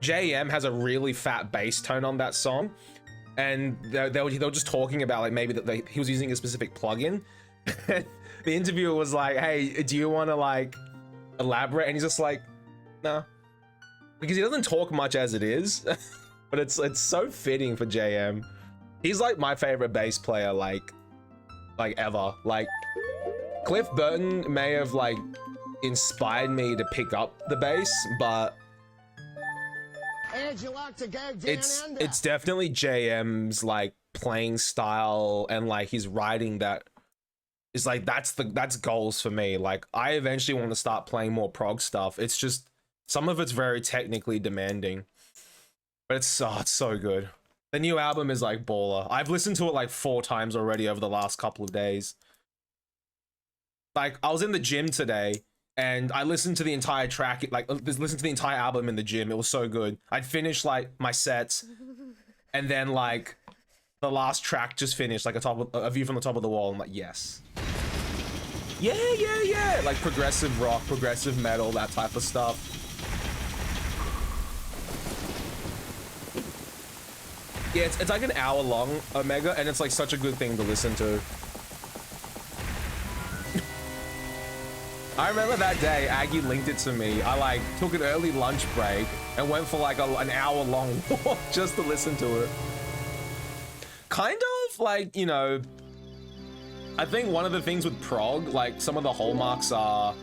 JM has a really fat bass tone on that song, and they were just talking about like maybe that he was using a specific plugin. The interviewer was like, "Hey, do you want to like elaborate?" And he's just like, "No," because he doesn't talk much as it is. But it's so fitting for JM. He's like my favorite bass player, like ever. Like Cliff Burton may have like inspired me to pick up the bass, but it's definitely JM's like playing style and like his writing that is like that's goals for me. Like I eventually want to start playing more prog stuff. It's just some of it's very technically demanding, but it's so good. The new album is like baller. I've listened to it like 4 times already over the last couple of days. Like I was in the gym today and I listened to the entire track, like listened to the entire album in the gym. It was so good. I'd finished like my sets and then like the last track just finished, like a view from the top of the wall. I'm like, yes. Yeah. Like progressive rock, progressive metal, that type of stuff. Yeah, it's like an hour long, Omega, and it's like such a good thing to listen to. I remember that day, Aggie linked it to me. I like took an early lunch break and went for like an hour long walk just to listen to it. Kind of like, you know, I think one of the things with prog, like some of the hallmarks are,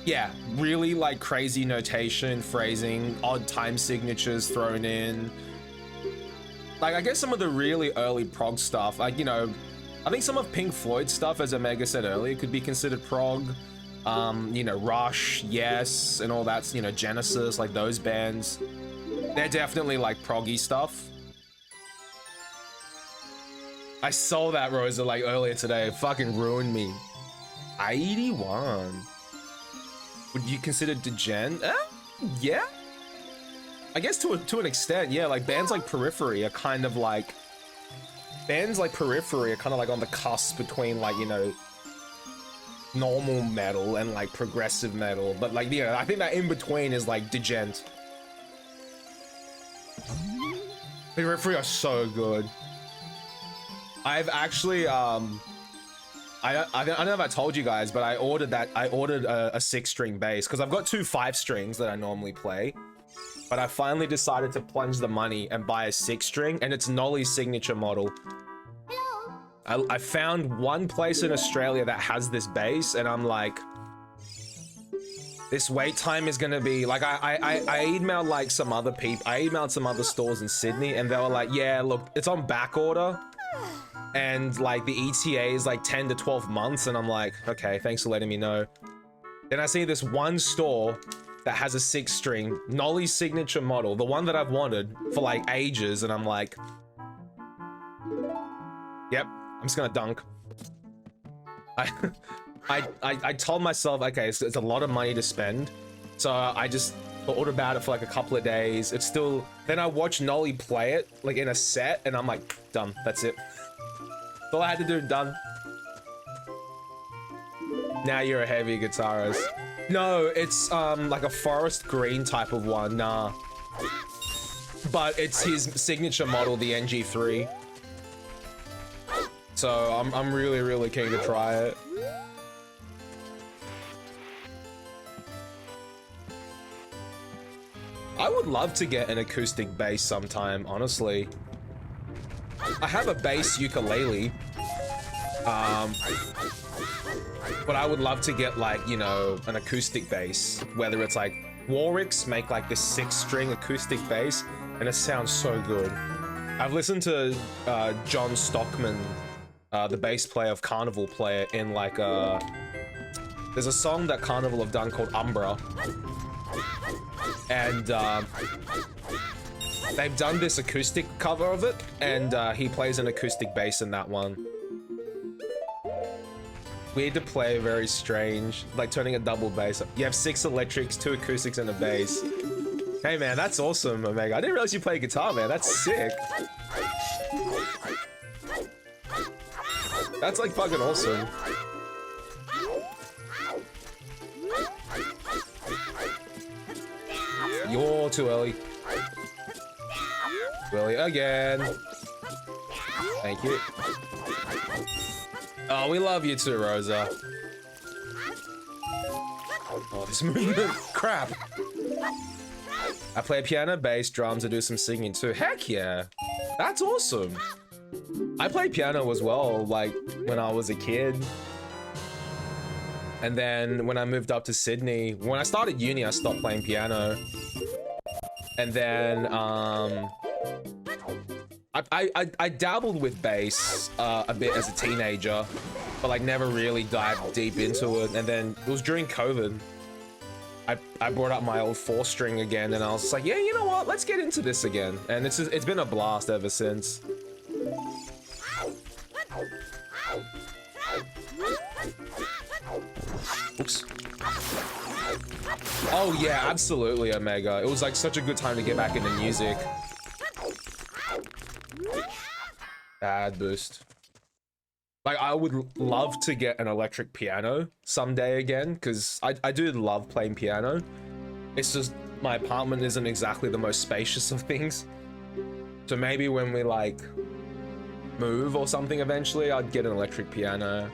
yeah, really like crazy notation, phrasing, odd time signatures thrown in. Like, I guess some of the really early prog stuff, like, you know, I think some of Pink Floyd's stuff, as Omega said earlier, could be considered prog. You know, Rush, Yes, and all that, you know, Genesis, like those bands. They're definitely like proggy stuff. I saw that, Rosa, like earlier today. It fucking ruined me. 81. Would you consider Degen? Yeah. I guess to an extent, yeah. Like bands like Periphery are kind of like on the cusp between like, you know, normal metal and like progressive metal, but like, you know, I think that in between is like Degent. Periphery are so good. I've actually I don't know if I told you guys, but I ordered a 6-string bass because I've got 2 5-strings that I normally play. But I finally decided to plunge the money and buy a 6-string, and it's Nolly's signature model. Hello. I found one place in Australia that has this bass, and I'm like, this wait time is gonna be like, I emailed like some other people, I emailed some other stores in Sydney, and they were like, yeah, look, it's on back order, and like the ETA is like 10 to 12 months, and I'm like, okay, thanks for letting me know. Then I see this one store that has a 6-string Nolly's signature model, the one that I've wanted for like ages, and I'm like, yep, I'm just gonna dunk. I told myself, okay, it's a lot of money to spend, so I just thought about it for like a couple of days. It's still, then I watched Nolly play it like in a set, and I'm like, done, that's it. That's all I had to do, done. Now you're a heavy guitarist. No, it's like a forest green type of one, nah. But it's his signature model, the NG3. So I'm really keen to try it. I would love to get an acoustic bass sometime, honestly. I have a bass ukulele. But I would love to get like, you know, an acoustic bass, whether it's like Warwick's make like this 6-string acoustic bass, and it sounds so good. I've listened to John Stockman, the bass player of Carnival, play it in like there's a song that Carnival have done called Umbra, and they've done this acoustic cover of it, and he plays an acoustic bass in that one. Weird to play, very strange, like turning a double bass. You have 6 electrics, 2 acoustics, and a bass. Hey man, that's awesome, Omega. I didn't realize you play guitar, man. That's sick. That's like fucking awesome. You're too early. Willie again. Thank you. Oh, we love you too, Rosa. Oh, this movement. Crap. I play piano, bass, drums, and do some singing too. Heck yeah. That's awesome. I played piano as well, like, when I was a kid. And then when I moved up to Sydney, when I started uni, I stopped playing piano. And then, I dabbled with bass a bit as a teenager, but like never really dived deep into it. And then it was during COVID. I brought up my old 4-string again, and I was just like, yeah, you know what? Let's get into this again. And it's been a blast ever since. Oops. Oh yeah, absolutely, Omega. It was like such a good time to get back into music. Bad boost. Like, I would love to get an electric piano someday again, because I do love playing piano. It's just my apartment isn't exactly the most spacious of things. So maybe when we like move or something eventually, I'd get an electric piano.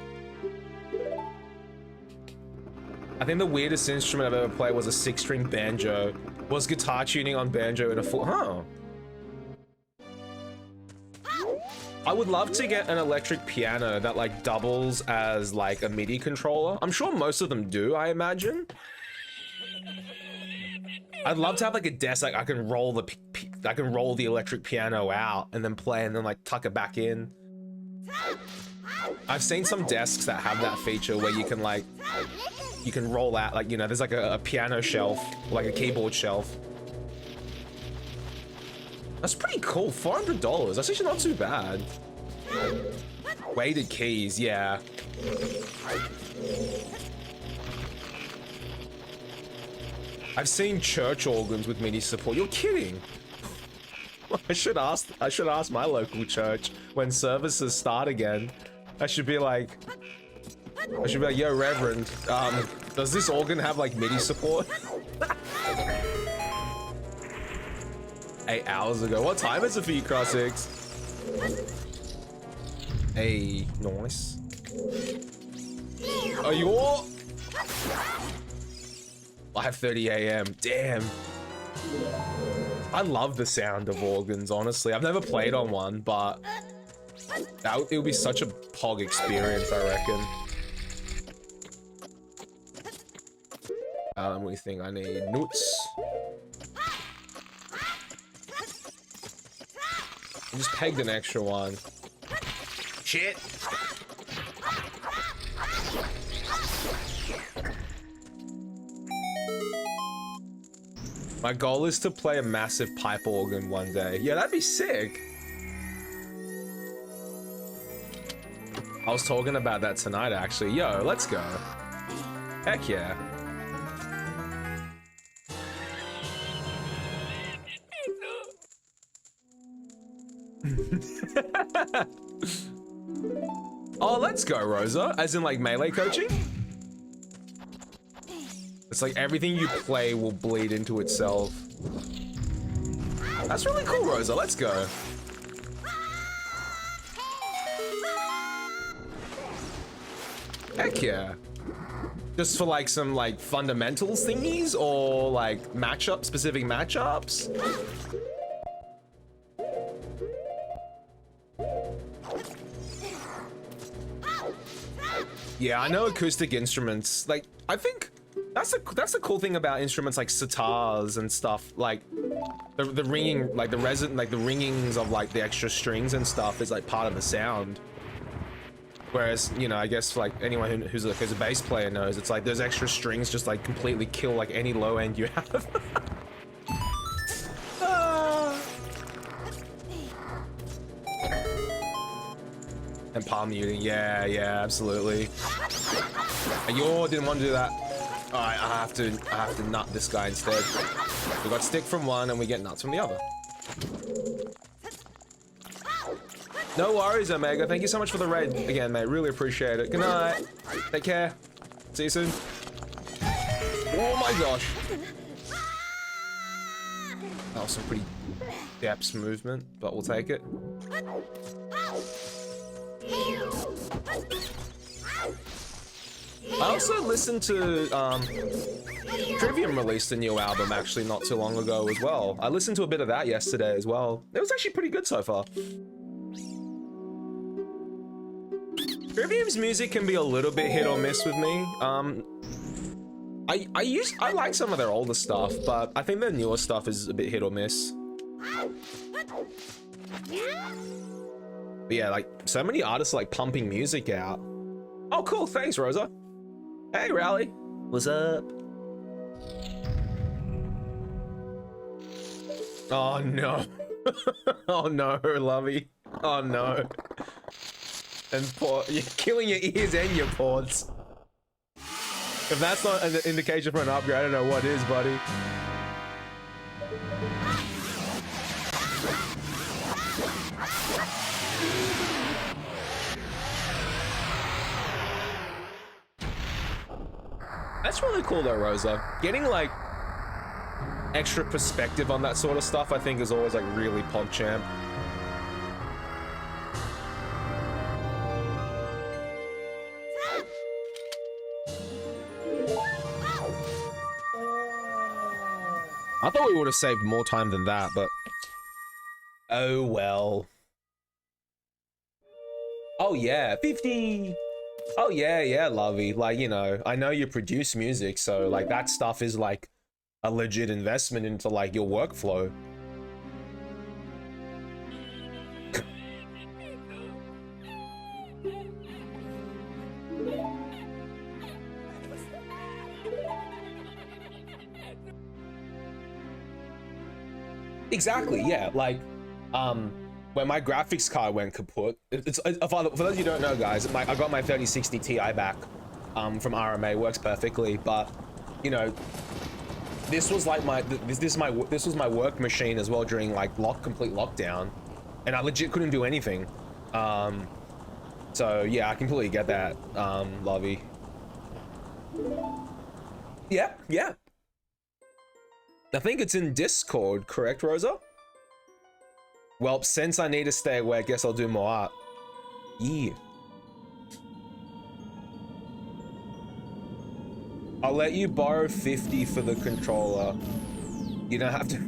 I think the weirdest instrument I've ever played was a 6-string banjo. Was guitar tuning on banjo in a full... Huh. I would love to get an electric piano that like doubles as like a MIDI controller. I'm sure most of them do, I imagine. I'd love to have like a desk like I can roll the electric piano out and then play and then like tuck it back in. I've seen some desks that have that feature where you can like roll out, like, you know, there's like a piano shelf, like a keyboard shelf. That's pretty cool. $400. That's actually not too bad. Weighted keys, yeah. I've seen church organs with MIDI support. You're kidding. I should ask my local church when services start again. I should be like, yo, Reverend, does this organ have like MIDI support? 8 hours ago. What time is it for you, Crossix? Hey, nice. Are you all? 5:30 a.m. Damn. I love the sound of organs, honestly. I've never played on one, but it would be such a pog experience, I reckon. What do you think? I need nuts. I just pegged an extra one. Shit. My goal is to play a massive pipe organ one day. Yeah, that'd be sick. I was talking about that tonight, actually. Yo, let's go. Heck yeah. Oh, let's go, Rosa. As in, like, melee coaching? It's like everything you play will bleed into itself. That's really cool, Rosa. Let's go. Heck yeah. Just for, like, some, like, fundamentals thingies? Or, like, specific matchups? Yeah, I know acoustic instruments. Like, I think that's the cool thing about instruments like sitars and stuff. Like, the ringing, like the ringings of like the extra strings and stuff is like part of the sound. Whereas, you know, I guess like anyone who's a bass player knows, it's like those extra strings just like completely kill like any low end you have. And palm muting, yeah, absolutely. You didn't want to do that. All right, I have to nut this guy instead. We got stick from one and we get nuts from the other. No worries, Omega. Thank you so much for the raid again, mate. Really appreciate it. Good night. Take care. See you soon. Oh my gosh. Oh was some pretty depth movement, but we'll take it. I also listened to Trivium released a new album actually not too long ago as well. I listened to a bit of that yesterday as well. It was actually pretty good so far. Trivium's music can be a little bit hit or miss with me. I like some of their older stuff, but I think their newer stuff is a bit hit or miss. But yeah, like so many artists are, like pumping music out. Oh, cool! Thanks, Rosa. Hey, Rally. What's up? Oh no! Oh no, Lovey. Oh no! And you're killing your ears and your ports. If that's not an indication for an upgrade, I don't know what is, buddy. That's really cool though, Rosa. Getting like extra perspective on that sort of stuff, I think is always like really PogChamp. I thought we would have saved more time than that, but oh well. Oh yeah, 50. Oh yeah, Lovey. Like, you know, I know you produce music, so like that stuff is like a legit investment into like your workflow. Exactly, yeah. Like, when my graphics card went kaput, for those of you who don't know, guys, I got my 3060 Ti back from RMA. Works perfectly, but you know, this was like this was my work machine as well during like complete lockdown, and I legit couldn't do anything. So yeah, I completely get that, Lovey. Yeah. I think it's in Discord, correct, Rosa? Well, since I need to stay away, I guess I'll do more art. Yeah. I'll let you borrow 50 for the controller. You don't have to.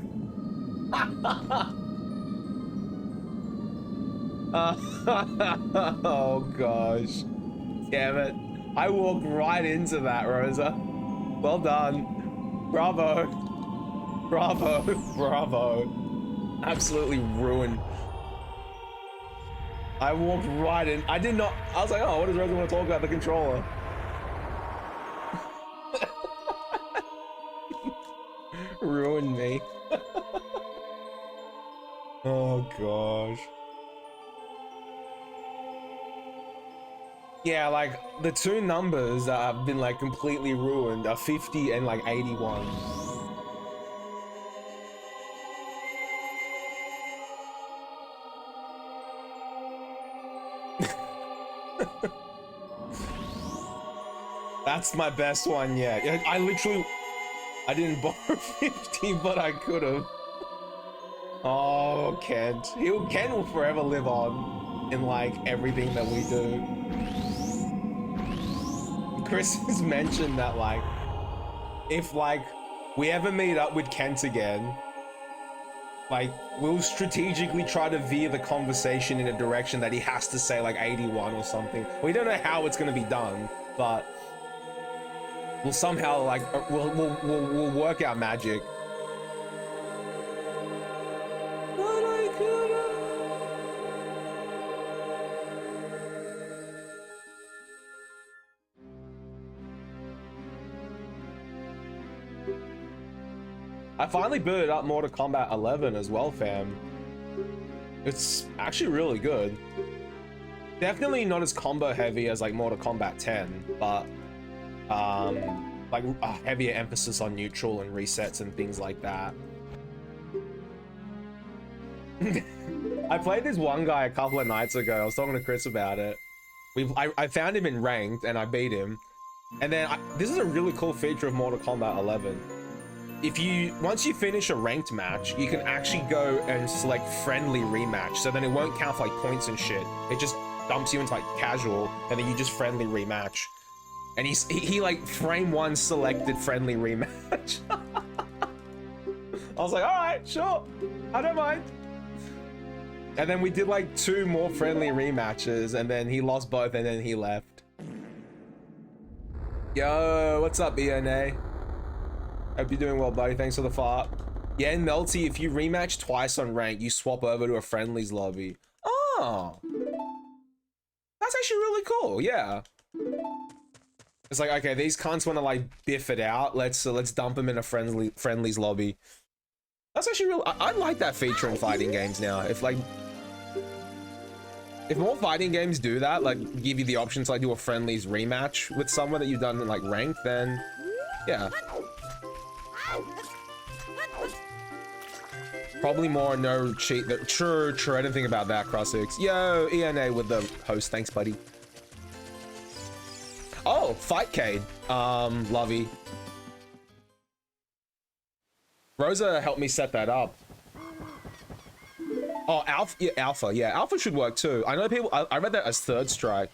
Oh gosh. Damn it. I walked right into that, Rosa. Well done. Bravo. Bravo. Absolutely ruined. I walked right in. I did not. I was like, oh, what does Rosa want to talk about? The controller. Ruined me. Oh gosh. Yeah, like the two numbers that have been like completely ruined are 50 and like 81. That's my best one yet. I didn't borrow 50, but I could have. Oh, Kent. Kent will forever live on in like everything that we do. Chris has mentioned that like, if like we ever meet up with Kent again, like we'll strategically try to veer the conversation in a direction that he has to say like 81 or something. We don't know how it's gonna be done, but we'll somehow like we'll work out magic. I finally booted up Mortal Kombat 11 as well, fam. It's actually really good. Definitely not as combo heavy as like Mortal Kombat 10, but like a heavier emphasis on neutral and resets and things like that. I played this one guy a couple of nights ago. I was talking to Chris about it. I found him in ranked and I beat him. And then this is a really cool feature of Mortal Kombat 11. once you finish a ranked match, you can actually go and select friendly rematch. So then it won't count for like points and shit. It just dumps you into like casual, and then you just friendly rematch. And he like frame one selected friendly rematch. I was like, all right, sure, I don't mind. And then we did like 2 more friendly rematches, and then he lost both, and then he left. Yo, what's up, ENA? Hope you're doing well, buddy. Thanks for the fart. Yeah, in Melty, if you rematch twice on rank, you swap over to a friendlies lobby. Oh, that's actually really cool. Yeah. It's like, okay, these cunts want to like biff it out. Let's dump them in a friendlies lobby. That's actually real. I like that feature in fighting games now. If more fighting games do that, like give you the option to like do a friendlies rematch with someone that you've done in like rank, then yeah. Probably more no cheat. True. I didn't think about that, Crossix. Yo, ENA with the host. Thanks, buddy. Oh, Fightcade. Lovey. Rosa helped me set that up. Oh, Alpha. Yeah, Alpha. Yeah, Alpha should work too. I know people. I read that as Third Strike.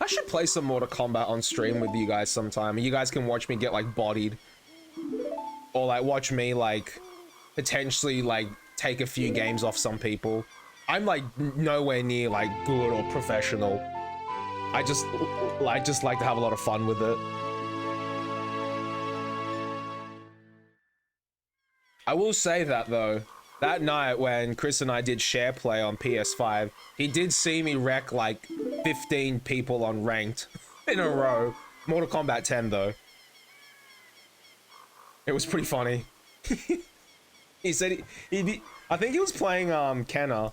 I should play some Mortal Kombat on stream with you guys sometime. You guys can watch me get like bodied, or like watch me like potentially like take a few games off some people. I'm like nowhere near like good or professional. I just like to have a lot of fun with it. I will say that though, that night when Chris and I did share play on PS5, he did see me wreck like 15 people on ranked in a row. Mortal Kombat 10 though. It was pretty funny. He said I think he was playing Kenna.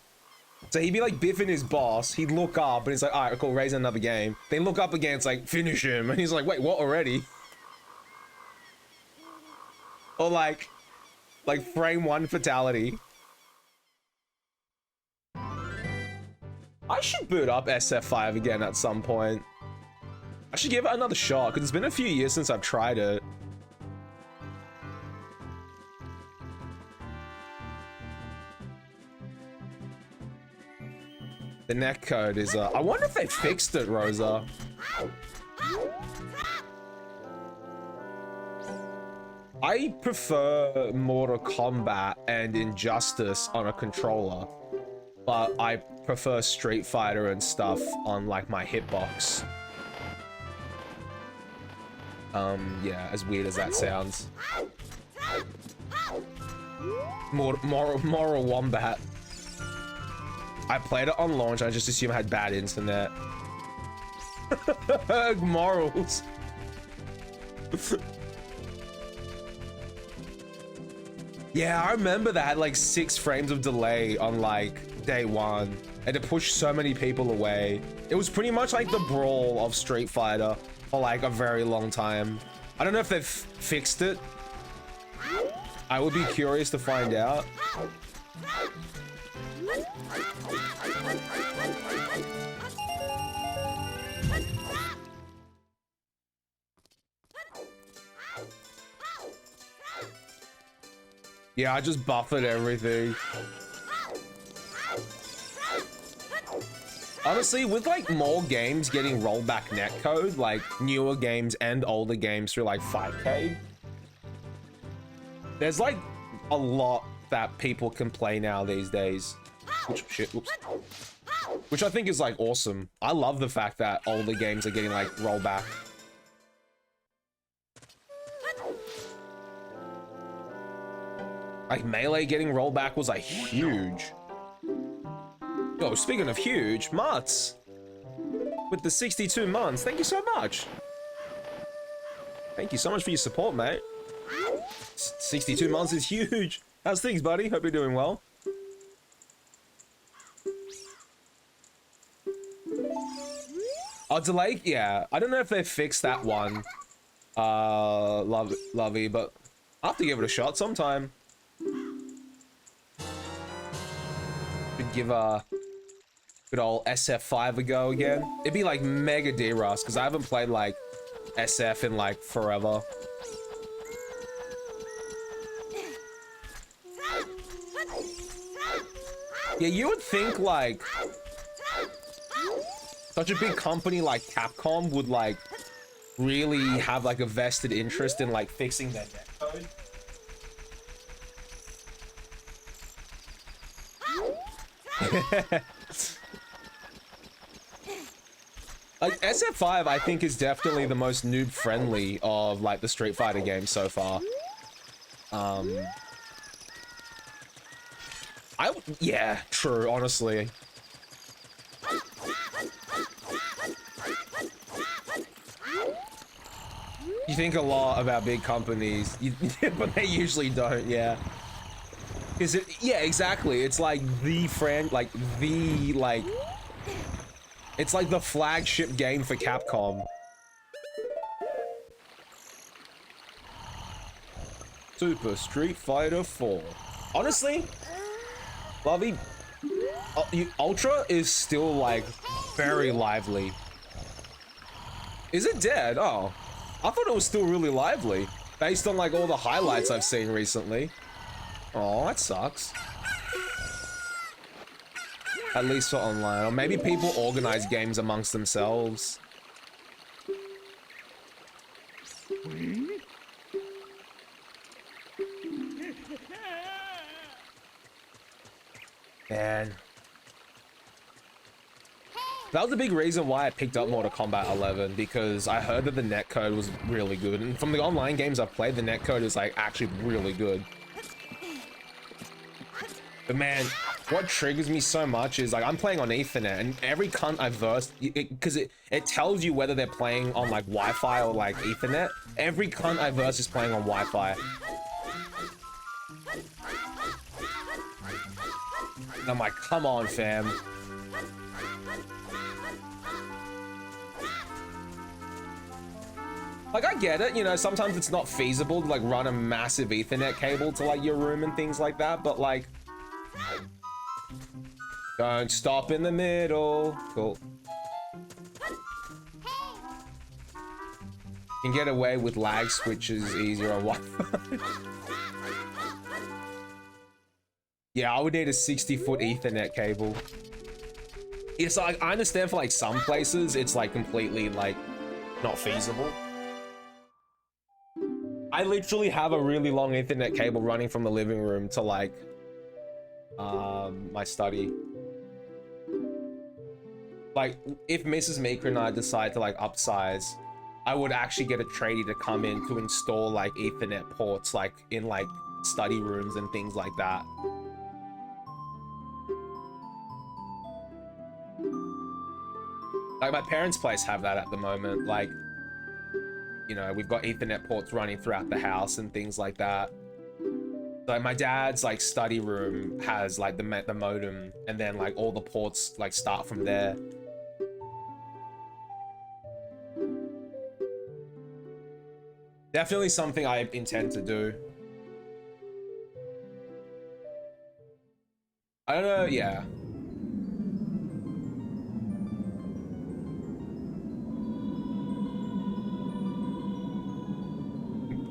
So he'd be like biffing his boss, he'd look up and he's like, alright, cool, raise another game. Then look up again, it's like, finish him. And he's like, wait, what already? Or like frame 1 fatality. I should boot up SF5 again at some point. I should give it another shot, because it's been a few years since I've tried it. The netcode is, I wonder if they fixed it, Rosa. I prefer Mortal Kombat and Injustice on a controller, but I prefer Street Fighter and stuff on like my hitbox. Yeah, as weird as that sounds. Moral Wombat. I played it on launch, I just assumed I had bad internet. Morals. Yeah, I remember that had like 6 frames of delay on like day 1, and it pushed so many people away. It was pretty much like the brawl of Street Fighter for like a very long time. I don't know if they've fixed it. I would be curious to find out. Yeah, I just buffered everything. Honestly, with like more games getting rollback netcode, like newer games and older games through like 5K, there's like a lot that people can play now these days. Which I think is like awesome. I love the fact that older games are getting like rollback. Like Melee getting rollback was like huge. Oh, speaking of huge, Mutts with the 62 months. Thank you so much. Thank you so much for your support, mate. 62 months is huge. How's things, buddy? Hope you're doing well. Oh, delay? Yeah, I don't know if they fixed that one. Lovey, but I'll have to give it a shot sometime. Could give a good old SF5 a go again. It'd be like mega D-Rust, because I haven't played like SF in like forever. Yeah, you would think like such a big company like Capcom would like really have like a vested interest in like fixing their netcode. Like SF5 I think is definitely the most noob friendly of like the Street Fighter games so far. Yeah, true, honestly. You think a lot about big companies, but they usually don't, yeah. Is it? Yeah, exactly. It's like it's like the flagship game for Capcom. Super Street Fighter 4. Honestly, Lovey, Ultra is still like very lively. Is it dead? Oh, I thought it was still really lively based on like all the highlights I've seen recently. Oh, that sucks. At least for online, or maybe people organize games amongst themselves. Man. That was a big reason why I picked up Mortal Kombat 11, because I heard that the netcode was really good. And from the online games I've played, the netcode is like actually really good. But man, what triggers me so much is like I'm playing on Ethernet, and every cunt I verse, because it tells you whether they're playing on like Wi-Fi or like Ethernet. Every cunt I verse is playing on Wi-Fi. And I'm like, come on, fam. Like, I get it, you know, sometimes it's not feasible to like run a massive Ethernet cable to like your room and things like that, but like, don't stop in the middle. Cool. You can get away with lag switches easier on Wi-Fi. Yeah, I would need a 60-foot Ethernet cable. It's like, I understand for like some places, it's like completely like not feasible. I literally have a really long Ethernet cable running from the living room to like my study. Like, if Mrs. Meeker and I decide to like upsize, I would actually get a tradie to come in to install like Ethernet ports like in like study rooms and things like that. Like my parents' place have that at the moment. Like, you know, we've got Ethernet ports running throughout the house and things like that. So my dad's like study room has like the modem, and then like all the ports like start from there. Definitely something I intend to do. I don't know, yeah.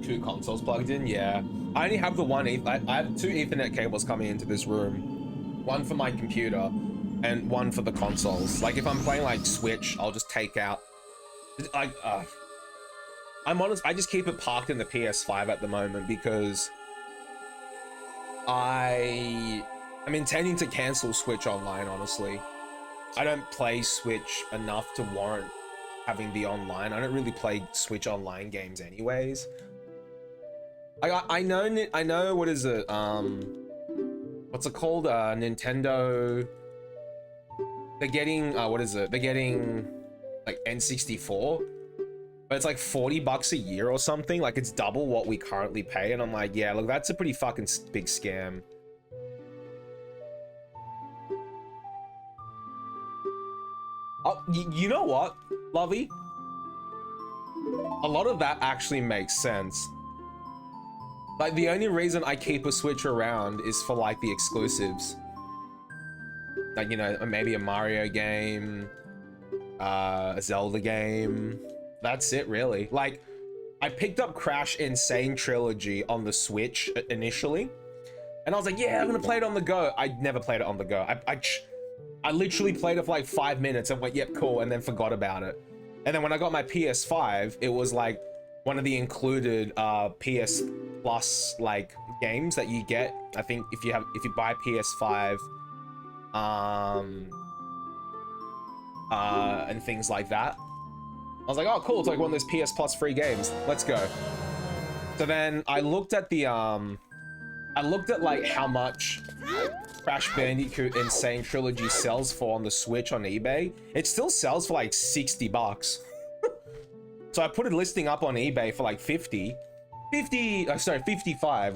Two consoles plugged in, yeah. I only have the one, I have two Ethernet cables coming into this room. One for my computer and one for the consoles. Like if I'm playing like Switch, I'll just take out, like, I'm honest, I just keep it parked in the PS5 at the moment because I'm intending to cancel Switch Online, honestly. I don't play Switch enough to warrant having the online. I don't really play Switch Online games anyways. I know, what is it, what's it called, Nintendo, they're getting, what is it, they're getting, like, N64, but it's like $40 a year or something, like, it's double what we currently pay, and I'm like, yeah, look, that's a pretty fucking big scam. Oh, you know what, Lovey? A lot of that actually makes sense. Like, the only reason I keep a Switch around is for, like, the exclusives. Like, you know, maybe a Mario game, a Zelda game, that's it really. Like, I picked up Crash Insane Trilogy on the Switch initially, and I was like, yeah, I'm gonna play it on the go. I never played it on the go. I literally played it for like 5 minutes and went, yep, cool, and then forgot about it. And then when I got my PS5, it was like one of the included PS Plus like games that you get. I think if you buy PS5, and things like that. I was like, oh cool, it's like one of those PS Plus free games. Let's go. So then I looked at the like how much Crash Bandicoot Insane Trilogy sells for on the Switch on eBay. It still sells for like 60 bucks. So I put a listing up on eBay for like 55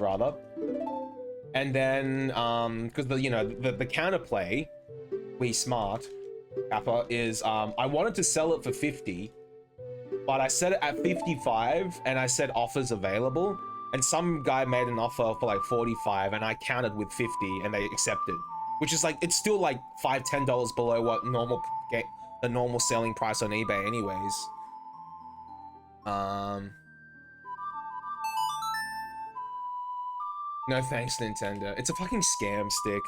rather. And then because the counterplay, Wii Smart Kappa is I wanted to sell it for 50, but I set it at 55 and I said offers available, and some guy made an offer for like 45 and I countered with 50 and they accepted, which is like, it's still like $5-10 below what the normal selling price on eBay anyways. No thanks, Nintendo. It's a fucking scam stick.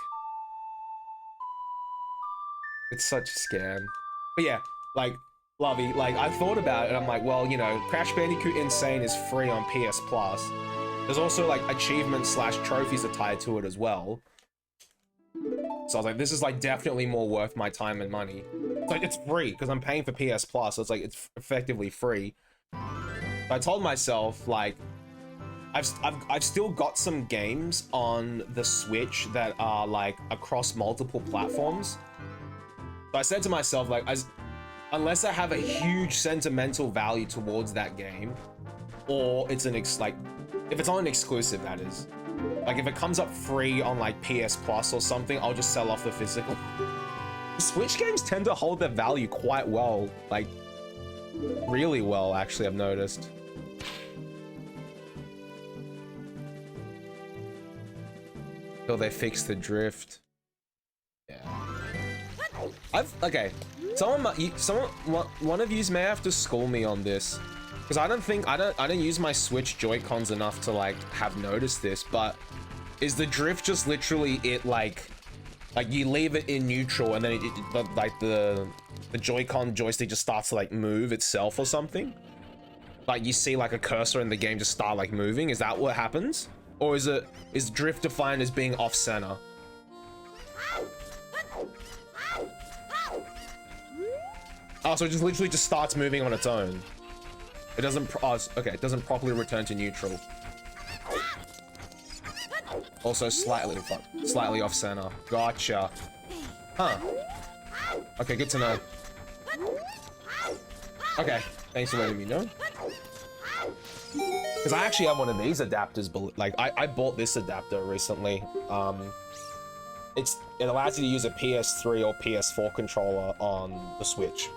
It's such a scam. But yeah, like, Lovey, like, I thought about it and I'm like, well, you know, Crash Bandicoot Insane is free on PS Plus. There's also like achievements / trophies are tied to it as well. So I was like, this is like definitely more worth my time and money. It's like, it's free because I'm paying for PS Plus, so it's like, it's effectively free. So I told myself, like, I've still got some games on the Switch that are like across multiple platforms. So I said to myself, like, unless I have a huge sentimental value towards that game, or it's if it's on an exclusive, that is. Like, if it comes up free on like PS Plus or something, I'll just sell off the physical. Switch games tend to hold their value quite well, like really well, actually, I've noticed. Till they fix the drift. Yeah. Okay. One of yous may have to school me on this, because I don't use my Switch Joy-Cons enough to like have noticed this. But is the drift just literally it like you leave it in neutral and then the Joy-Con joystick just starts to like move itself or something? Like you see like a cursor in the game just start like moving. Is that what happens? Or is drift defined as being off center? Oh, so it just literally just starts moving on its own. It doesn't, okay, it doesn't properly return to neutral. Also slightly off center. Gotcha. Huh. Okay, good to know. Okay, thanks for letting me know. Because I actually have one of these adapters, but like I bought this adapter recently. It allows you to use a PS3 or PS4 controller on the Switch.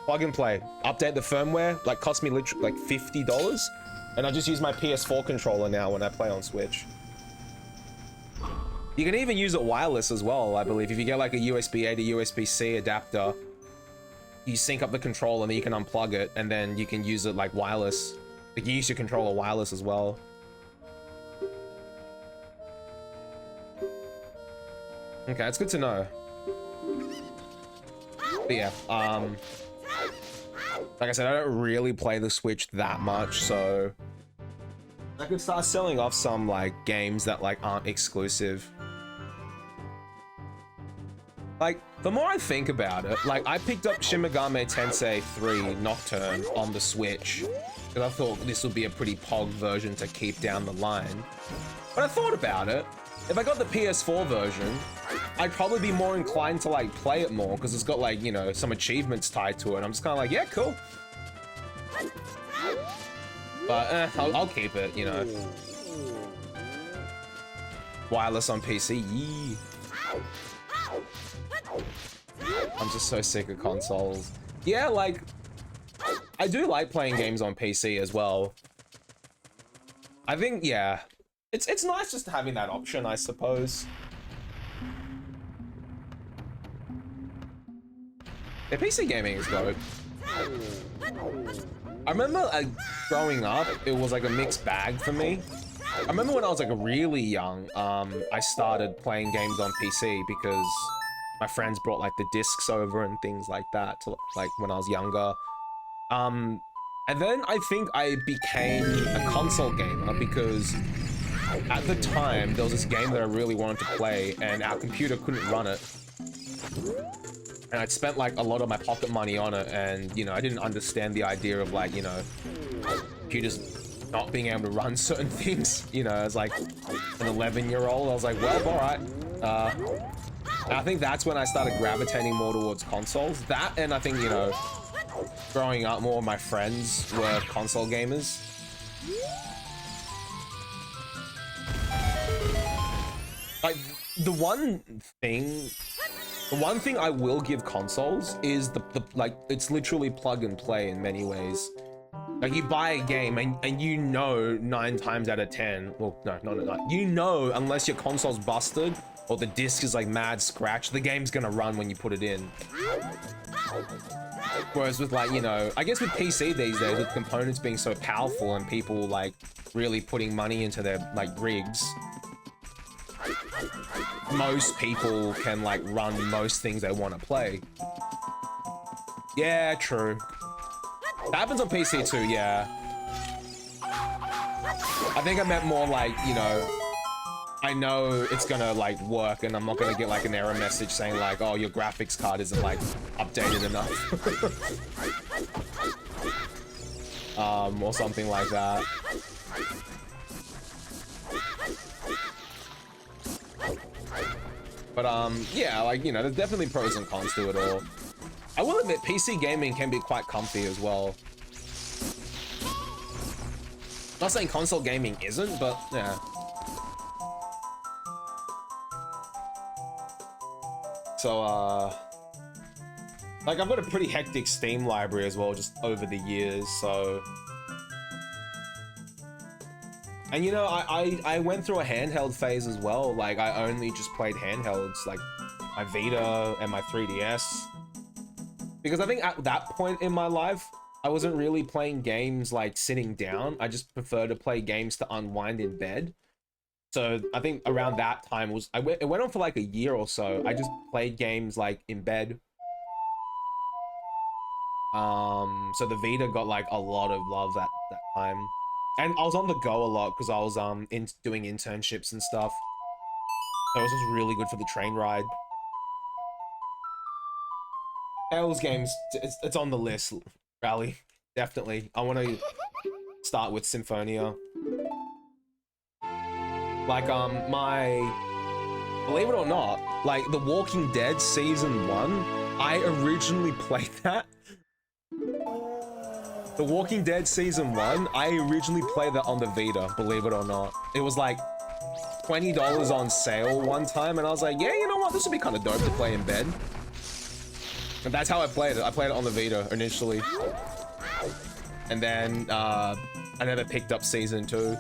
Plug and play. Update the firmware, like cost me literally like $50, and I just use my PS4 controller now when I play on Switch. You can even use it wireless as well, I believe. If you get like a USB-A to USB-C adapter, you sync up the controller and then you can unplug it, and then you can use it like wireless. Like you use your controller wireless as well. Okay, it's good to know. But yeah, like I said, I don't really play the Switch that much, so I could start selling off some like games that like aren't exclusive. Like, the more I think about it, like I picked up Shin Megami Tensei 3 Nocturne on the Switch because I thought this would be a pretty pog version to keep down the line. But I thought about it. If I got the PS4 version, I'd probably be more inclined to like play it more because it's got like, you know, some achievements tied to it. I'm just kind of like, yeah, cool. But I'll keep it, you know. Wireless on PC, yee. I'm just so sick of consoles. Yeah, like, I do like playing games on PC as well. I think, yeah, it's nice just having that option, I suppose. Yeah, PC gaming is good. I remember growing up, it was like a mixed bag for me. I remember when I was like really young, I started playing games on PC because my friends brought like the discs over and things like that to like when I was younger. And then I think I became a console gamer because at the time there was this game that I really wanted to play and our computer couldn't run it. And I'd spent like a lot of my pocket money on it, and you know, I didn't understand the idea of like, you know, computers not being able to run certain things. You know, as like an 11-year-old, I was like, well, all right. And I think that's when I started gravitating more towards consoles. That, and I think, you know, growing up, more of my friends were console gamers. Like the one thing I will give consoles is the like, it's literally plug and play in many ways. Like you buy a game and you know 9 times out of 10, well, no, not 9. You know, unless your console's busted or the disc is like mad scratch, the game's gonna run when you put it in. Whereas with like, you know, I guess with PC these days, with components being so powerful and people like really putting money into their like rigs, most people can like run most things they want to play. Yeah, true. That happens on PC too, yeah. I think I meant more like, you know, I know it's gonna like work and I'm not gonna get like an error message saying like, oh, your graphics card isn't like updated enough. Or something like that. But yeah, like, you know, there's definitely pros and cons to it all. I will admit, PC gaming can be quite comfy as well. Not saying console gaming isn't, but yeah. So, like, I've got a pretty hectic Steam library as well, just over the years, so... And, you know, I went through a handheld phase as well. Like, I only just played handhelds, like my Vita and my 3DS. Because I think at that point in my life, I wasn't really playing games, like, sitting down. I just prefer to play games to unwind in bed. So I think around that time it went on for like a year or so. I just played games like in bed. So the Vita got like a lot of love that time. And I was on the go a lot because I was doing internships and stuff. So it was just really good for the train ride. Tales games, it's on the list, Rally. Definitely. I want to start with Symphonia. Like, believe it or not, like, The Walking Dead Season 1, I originally played that. The Walking Dead Season 1, I originally played that on the Vita, believe it or not. It was like $20 on sale one time, and I was like, yeah, you know what, this would be kind of dope to play in bed. And that's how I played it. I played it on the Vita initially. And then, I never picked up Season 2.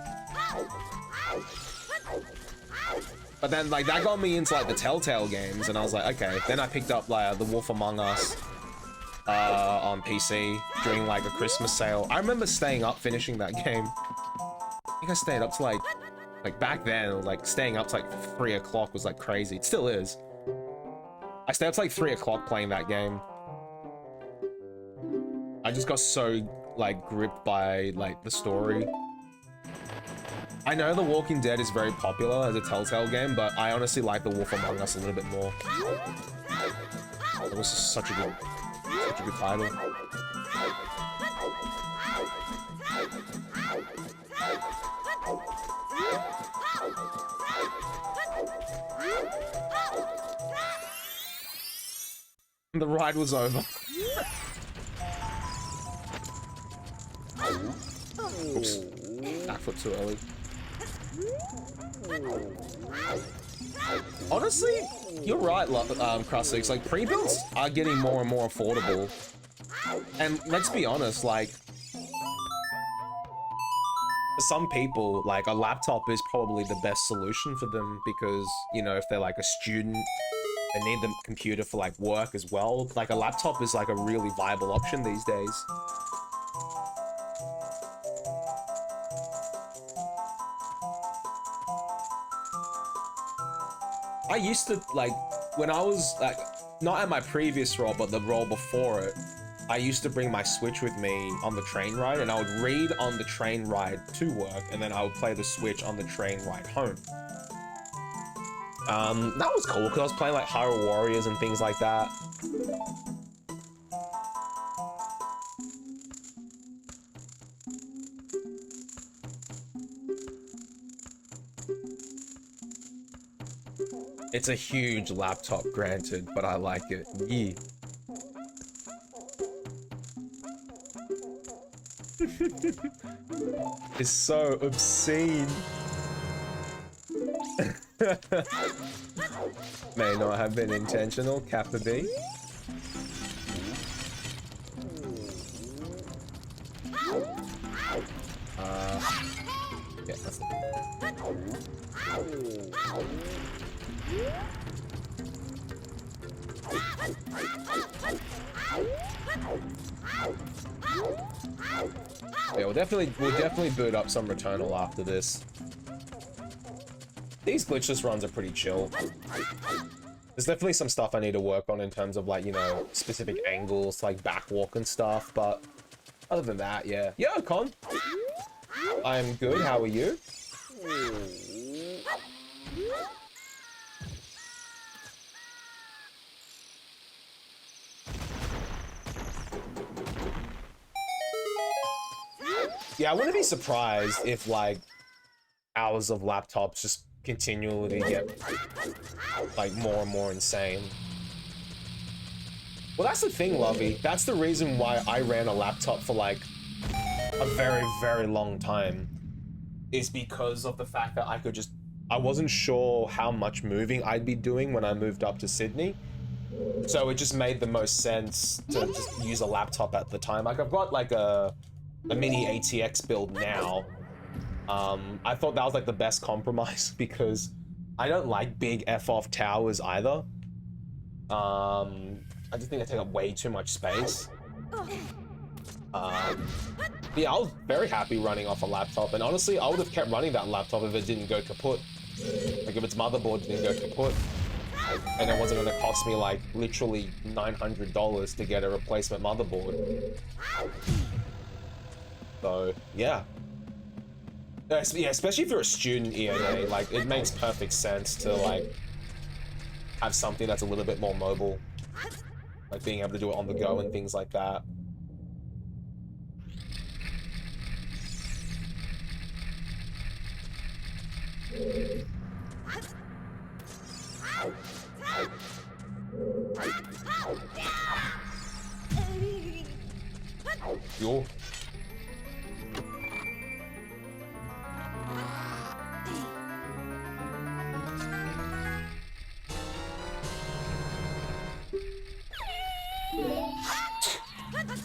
But then, like, that got me into, like, the Telltale games, and I was like, okay. Then I picked up, like, The Wolf Among Us on PC during, like, a Christmas sale. I remember staying up finishing that game. I think I stayed up to, like, back then, like, staying up to, like, 3 o'clock was, like, crazy. It still is. I stayed up to, like, 3 o'clock playing that game. I just got so, like, gripped by, like, the story. I know The Walking Dead is very popular as a Telltale game, but I honestly like The Wolf Among Us a little bit more. It was such a good title. The ride was over. Oops. Backflip too early. Honestly, you're right, Crustix. Like, pre-builds are getting more and more affordable. And let's be honest, like, for some people, like, a laptop is probably the best solution for them because, you know, if they're like a student and need the computer for like work as well, like a laptop is like a really viable option these days. I used to, like, when I was, like, not at my previous role, but the role before it, I used to bring my Switch with me on the train ride, and I would read on the train ride to work, and then I would play the Switch on the train ride home. That was cool, because I was playing, like, Hyrule Warriors and things like that. It's a huge laptop, granted, but I like it. Yeah. It's so obscene. May not have been intentional, Kappa B. Yeah, that's yeah, we'll definitely boot up some Returnal after this. These glitchless runs are pretty chill. There's definitely some stuff I need to work on in terms of, like, you know, specific angles, like backwalk and stuff, but other than that, yeah. Yo, Con! I'm good, how are you? Yeah, I wouldn't be surprised if, like, hours of laptops just continually get, like, more and more insane. Well, that's the thing, Lovey. That's the reason why I ran a laptop for, like, a very, very long time. Is because of the fact that I wasn't sure how much moving I'd be doing when I moved up to Sydney. So it just made the most sense to just use a laptop at the time. Like, I've got, like, a mini ATX build now. I thought that was like the best compromise because I don't like big F-off towers either. I just think they take up way too much space. Yeah, I was very happy running off a laptop, and honestly, I would have kept running that laptop if it didn't go kaput. Like if its motherboard didn't go kaput, and it wasn't going to cost me like literally $900 to get a replacement motherboard. So yeah. Yeah, especially if you're a student ENA, like it makes perfect sense to like have something that's a little bit more mobile, like being able to do it on the go and things like that. Yo.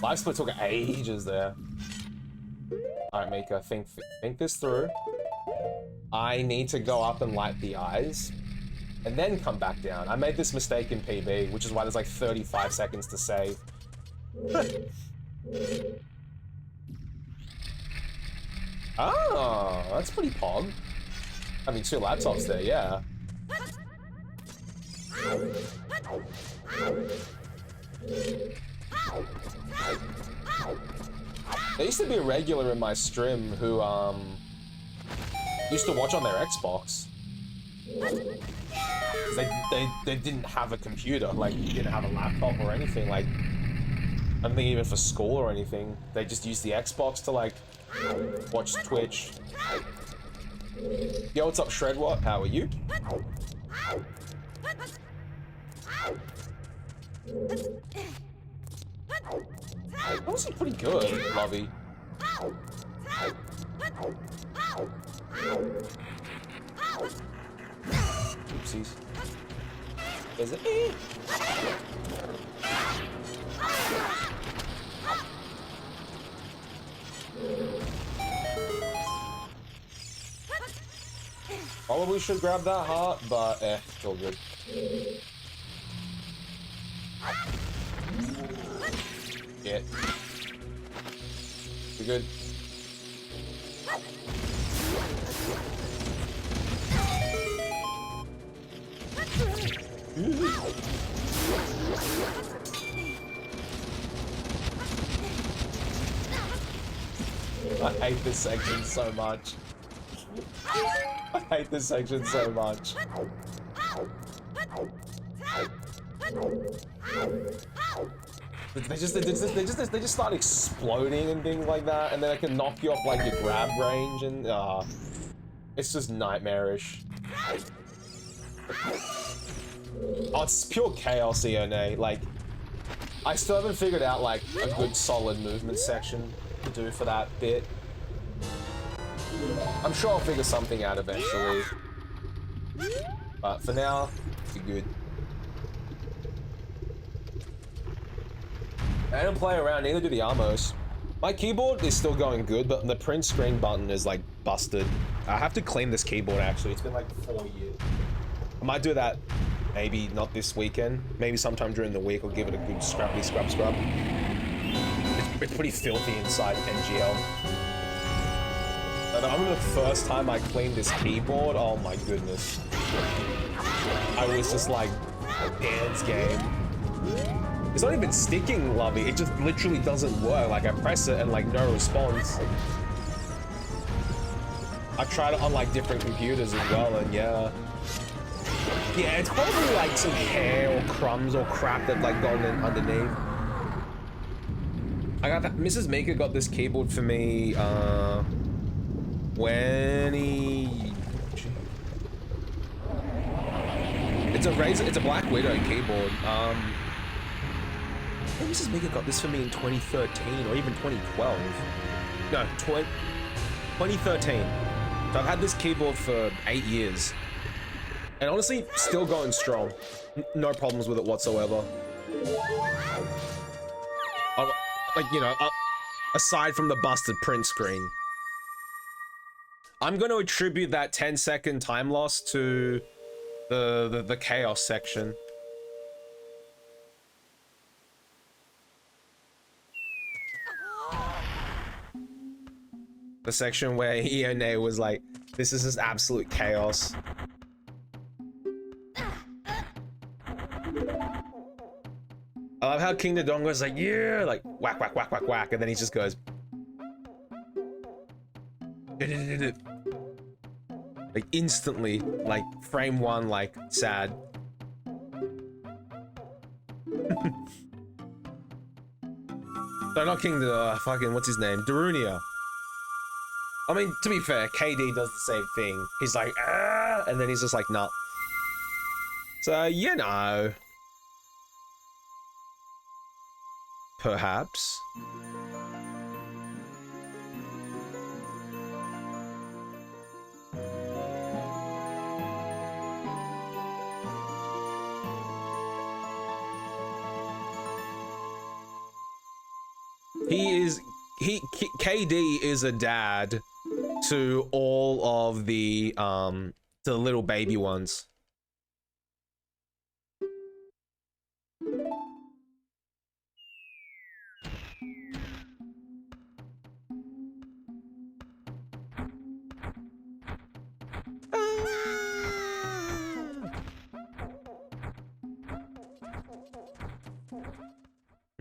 Live split took ages there. Alright, Mika, think this through. I need to go up and light the eyes, and then come back down. I made this mistake in PB, which is why there's like 35 seconds to save. Oh, that's pretty pog. Having two laptops there, yeah. There used to be a regular in my stream who used to watch on their Xbox. They didn't have a computer, like didn't have a laptop or anything, like I don't think even for school or anything. They just used the Xbox to like watch Twitch. Yo, what's up, Shredwatt? How are you? That was pretty good, Lovey. Oopsies. Is it? Probably should grab that heart, but it's all good. Yeah. You good? I hate this section so much. I hate this section so much. They just start exploding and things like that, and then I can knock you off like your grab range, and it's just nightmarish. Oh, it's pure chaos, EONA. Like, I still haven't figured out like a good solid movement section to do for that bit. I'm sure I'll figure something out eventually. But for now, you're good. I don't play around, neither do the Amos. My keyboard is still going good, but the print screen button is like busted. I have to clean this keyboard actually. It's been like 4 years. I might do that maybe not this weekend. Maybe sometime during the week I'll give it a good scrub. It's pretty filthy inside NGL. And I remember the first time I cleaned this keyboard, oh my goodness. I was just like, dance game. It's not even sticking, Lovey. It just literally doesn't work. Like I press it and like no response. I tried it on like different computers as well, and yeah. Yeah, it's probably like some hair or crumbs or crap that like gone in underneath. I got that. Mrs. Mika got this keyboard for me when he... It's a Razer, it's a Black Widow keyboard. Mrs. Mika got this for me in 2013 or even 2012. No, 2013. So I've had this keyboard for 8 years. And honestly, still going strong. No problems with it whatsoever. Like, you know, aside from the busted print screen. I'm going to attribute that 10-second time loss to the chaos section. The section where EONA was like, this is just absolute chaos. I love how King Dodongo is like, yeah, like whack, whack, whack, whack, whack, and then he just goes. Like instantly, like frame one, like sad. No, not King, fucking, what's his name? Darunia. I mean, to be fair, KD does the same thing. He's like, ah, and then he's just like, nah. So, you know. Perhaps. KD is a dad to all of the little baby ones.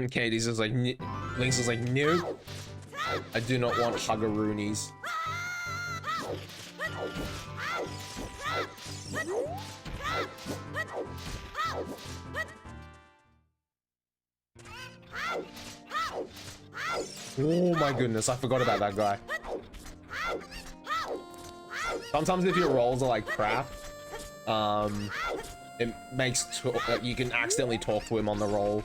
Okay, this is like, Link's is like, nope. I do not want Huggaroonies. Oh my goodness, I forgot about that guy. Sometimes if your rolls are like crap, it makes you can accidentally talk to him on the roll.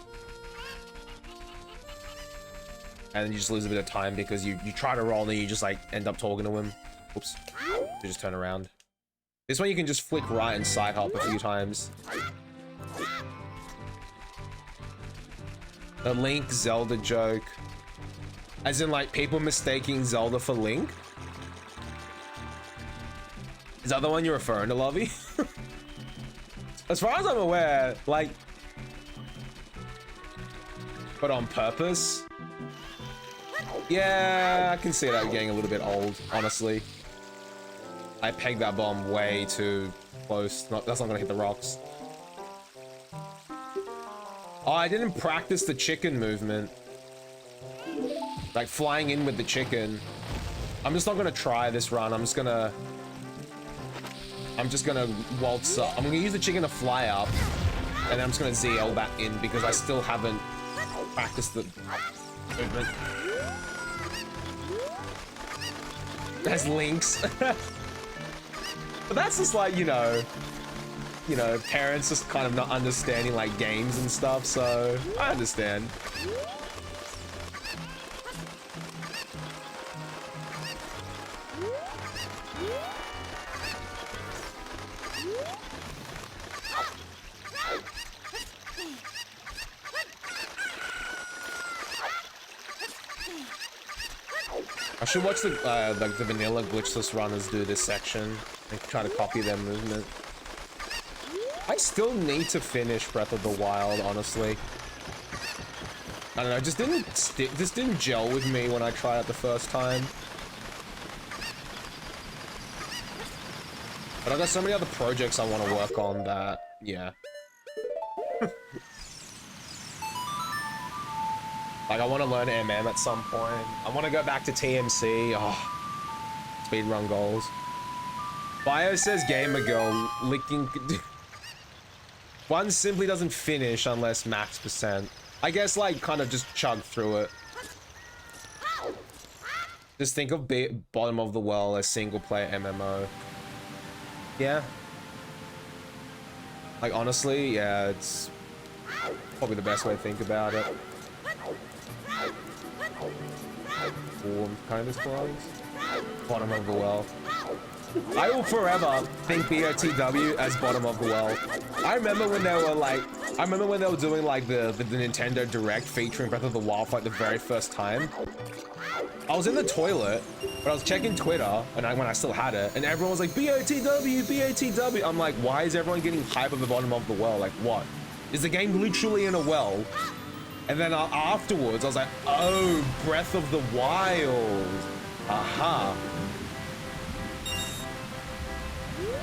And then you just lose a bit of time because you try to roll and then you just like end up talking to him. Oops. You just turn around. This one you can just flick right and side hop a few times. The Link Zelda joke. As in like people mistaking Zelda for Link? Is that the one you're referring to, Lovey? As far as I'm aware, like but on purpose. Yeah, I can see that getting a little bit old, honestly. I pegged that bomb way too close. That's not gonna hit the rocks. Oh, I didn't practice the chicken movement. Like flying in with the chicken. I'm just not gonna try this run. I'm just gonna waltz up. I'm gonna use the chicken to fly up, and then I'm just gonna ZL that in because I still haven't practiced the movement. As links. But that's just like, you know, parents just kind of not understanding like games and stuff, so I understand. I should watch the vanilla glitchless runners do this section and try to copy their movement. I still need to finish Breath of the Wild, honestly. I don't know, just didn't gel with me when I tried it the first time. But I've got so many other projects I want to work on that, yeah. Like, I want to learn MM at some point. I want to go back to TMC. Oh, speedrun goals. Bio says Gamer Girl licking... One simply doesn't finish unless max percent. I guess, like, kind of just chug through it. Just think of Bottom of the Well as single-player MMO. Yeah. Like, honestly, yeah, it's probably the best way to think about it. Warm kind of clothes. Bottom of the Well. I will forever think BOTW as Bottom of the Well. I remember when they were doing like the Nintendo Direct featuring Breath of the Wild for like the very first time. I was in the toilet, but I was checking Twitter, and when I still had it, and everyone was like, BOTW, BOTW. I'm like, why is everyone getting hype of the Bottom of the Well? Like, what? Is the game literally in a well? And then afterwards, I was like, oh, Breath of the Wild. Aha.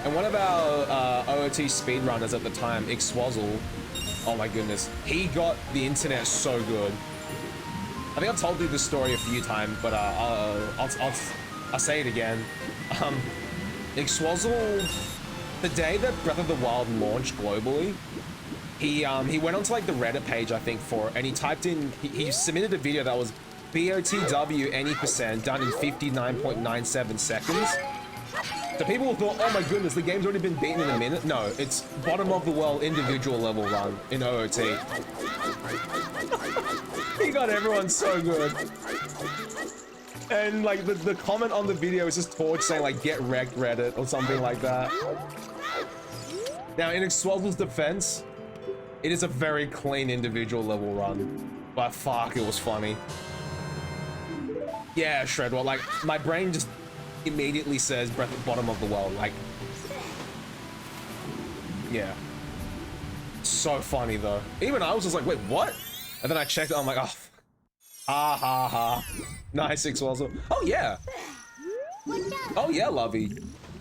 And one of our OOT speedrunners at the time, Ixwazzle, oh my goodness, he got the internet so good. I think I've told you this story a few times, but I'll say it again. Ixwazzle, the day that Breath of the Wild launched globally, he went onto like the Reddit page, I think, for it, and he typed in, he submitted a video that was BOTW any percent done in 59.97 seconds. So people thought, oh my goodness, the game's already been beaten in a minute. No, it's Bottom of the Well individual level run in OOT. He got everyone so good. And like the comment on the video is just Torch saying like, get wrecked Reddit or something like that. Now in Ixwazzle's defense, it is a very clean individual level run, but fuck, it was funny. Yeah, Shredwell, like, my brain just immediately says Bottom of the Well, like, yeah. So funny, though. Even I was just like, wait, what? And then I checked it, I'm like, oh, ha ha ha. Nice, Ixwazzle. Oh, yeah. Oh, yeah, Lovey.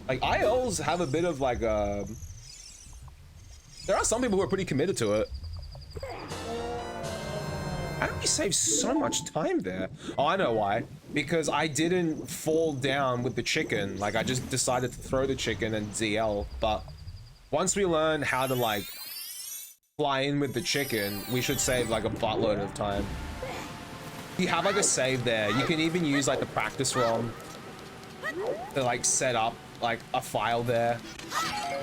Like, ILs have a bit of, like, there are some people who are pretty committed to it. How did we save so much time there? Oh, I know why. Because I didn't fall down with the chicken. Like, I just decided to throw the chicken and ZL. But once we learn how to, like, fly in with the chicken, we should save, like, a buttload of time. You have, like, a save there. You can even use, like, the practice ROM to, like, set up, like, a file there.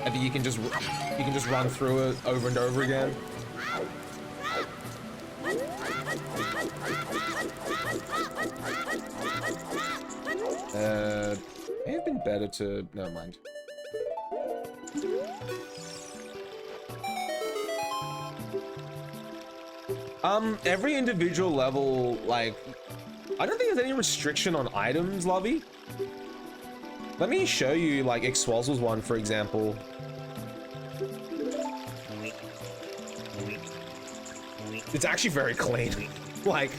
And then you can just run through it over and over again. May have been better to... Never mind. Every individual level, like... I don't think there's any restriction on items, Lovey. Let me show you, like, Ixwazzle's one, for example. It's actually very clean. Like,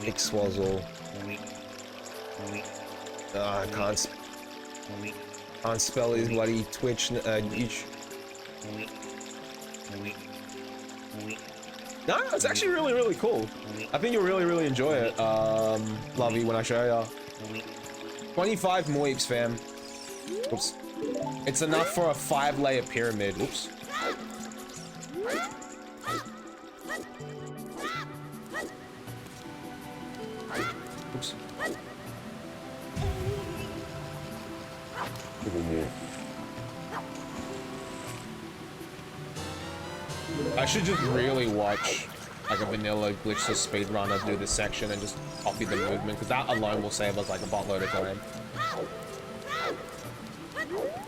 Ixwazzle. I can't spell his bloody Twitch. No, it's actually really, really cool. I think you'll really, really enjoy it, Lovey, when I show ya. 25 moips, fam. Oops. It's enough for a 5-layer pyramid. Oops. Oops. I should just really watch like a vanilla glitchless speedrunner do this section and just copy the movement, because that alone will save us like a buttload of time.